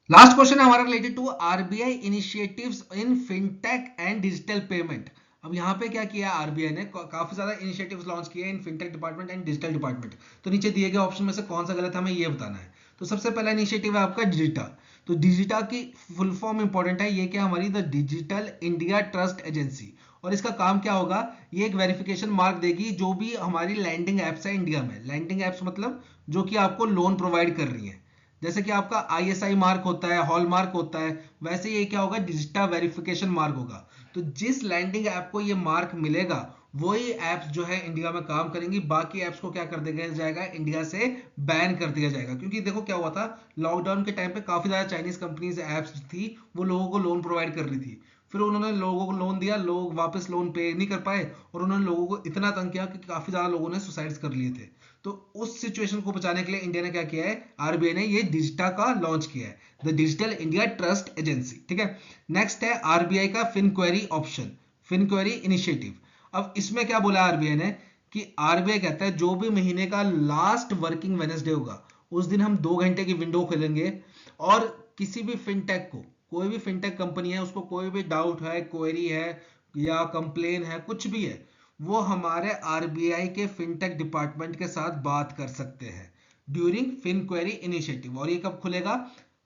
लास्ट क्वेश्चन है हमारा related to RBI initiatives in fintech and digital payment. अब यहाँ पे क्या किया आरबीआई ने, काफी ज्यादा इनिशिएटिव्स लॉन्च किए in fintech department and digital department. तो नीचे दिए गए ऑप्शन में से कौन सा गलत है हमें ये बताना है। तो सबसे पहला इनिशिएटिव है आपका डिजिटा। तो डिजिटा की फुल फॉर्म इंपॉर्टेंट है, ये क्या हमारी the digital India trust agency. और इसका काम क्या होगा, ये एक वेरिफिकेशन मार्क देगी जो भी हमारी लैंडिंग एप्स है इंडिया में। लैंडिंग एप्स मतलब जो कि आपको लोन प्रोवाइड कर रही है, जैसे कि आपका आईएसआई मार्क होता है, हॉल मार्क होता है, वैसे ये क्या होगा, डिजिटा वेरिफिकेशन मार्क होगा। तो जिस लैंडिंग ऐप को ये मार्क मिलेगा वही एप्स जो है इंडिया में काम करेंगी, बाकी एप्स को क्या कर दिया जाएगा, इंडिया से बैन कर दिया जाएगा। क्योंकि देखो क्या हुआ था, लॉकडाउन के टाइम पे काफी ज्यादा चाइनीज कंपनीज एप्स थी, वो लोगों को लोन प्रोवाइड कर रही थी, फिर उन्होंने लोगों को लोन दिया, लोग वापस लोन पे नहीं कर पाए और उन्होंने लोगों को इतना तंग किया कि काफी ज्यादा लोगों ने सुसाइड कर लिए थे। तो उस सिचुएशन को बचाने के लिए इंडिया ने क्या किया है, आरबीआई ने ये डिजिटा का लॉन्च किया है, the digital India trust agency. ठीक है, नेक्स्ट है आरबीआई का फिनक्वेरी ऑप्शन, फिनक्वेरी इनिशिएटिव। अब इसमें क्या बोला आरबीआई ने कि आरबीआई कहता है जो भी महीने का लास्ट वर्किंग वेडनेसडे होगा उस दिन हम 2 घंटे की विंडो खोलेंगे और किसी भी फिनटेक को, कोई भी फिनटेक कंपनी है उसको कोई भी डाउट है, क्वेरी है या कंप्लेन है, कुछ भी है, वो हमारे आरबीआई के फिनटेक डिपार्टमेंट के साथ बात कर सकते हैं ड्यूरिंग फिनक्वेरी इनिशिएटिव। और ये कब खुलेगा,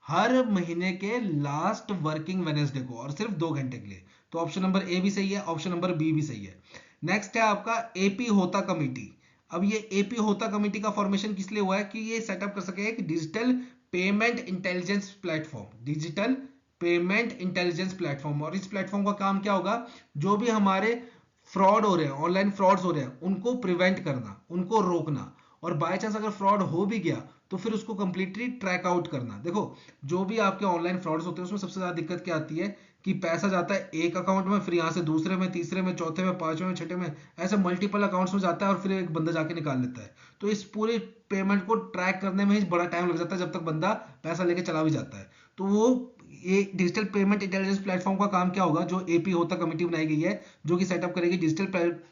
हर महीने के लास्ट वर्किंग वेडनेसडे को, और सिर्फ 2 घंटे के लिए। तो ऑप्शन नंबर ए भी सही है, ऑप्शन नंबर बी भी सही है। नेक्स्ट है आपका एपी होता कमिटी। अब ये एपी होता कमिटी का फॉर्मेशन किस लिए हुआ है कि ये सेटअप कर सके एक digital payment intelligence platform, digital payment intelligence platform. और इस प्लेटफॉर्म का काम क्या होगा, जो भी हमारे फ्रॉड हो रहे हैं, ऑनलाइन फ्रॉड्स हो रहे हैं, उनको प्रिवेंट करना, उनको रोकना, और बाय चांस अगर फ्रॉड हो भी गया तो फिर उसको कंप्लीटली ट्रैक आउट करना। देखो, जो भी आपके ऑनलाइन फ्रॉड्स होते हैं उसमें सबसे ज्यादा दिक्कत क्या आती है कि पैसा जाता है एक अकाउंट में, फिर यहां से दूसरे में, तीसरे में, चौथे में, पांचवें में, छठे में, ऐसे मल्टीपल अकाउंट्स में जाता है और फिर एक बंदा जाके निकाल लेता है। तो इस पूरे पेमेंट को ट्रैक करने में ही बड़ा टाइम लग जाता है, जब तक बंदा पैसा लेके चला भी जाता है। तो वो ये डिजिटल पेमेंट इंटेलिजेंस प्लेटफॉर्म का काम क्या होगा, जो एपी होता कमिटी बनाई गई है जो कि सेटअप करेगी डिजिटल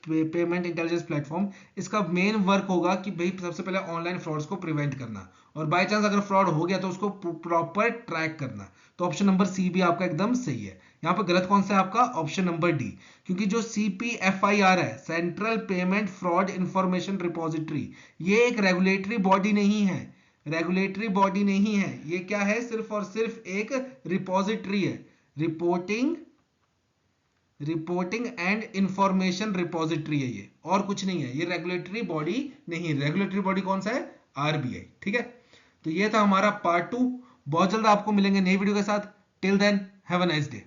पेमेंट इंटेलिजेंस प्लेटफॉर्म, इसका मेन वर्क होगा कि भाई सबसे पहले ऑनलाइन फ्रॉड्स को प्रिवेंट करना, और बाय चांस अगर फ्रॉड हो गया तो उसको प्रॉपर ट्रैक करना। तो ऑप्शन नंबर सी भी आपका एकदम सही है। यहाँ पे गलत कौन सा है आपका, ऑप्शन नंबर डी, क्योंकि जो CPFIR है, central payment fraud information repository, ये एक रेगुलेटरी बॉडी नहीं है, रेगुलेटरी बॉडी नहीं है, ये क्या है, सिर्फ और सिर्फ एक रिपोजिटरी है, रिपोर्टिंग एंड इंफॉर्मेशन रिपोजिटरी है ये, और कुछ नहीं है, ये रेगुलेटरी बॉडी नहीं है। रेगुलेटरी बॉडी कौन सा है, RBI। ठीक है, तो ये था हमारा पार्ट 2। बहुत जल्द आपको मिलेंगे नई वीडियो के साथ। Till then have a nice day.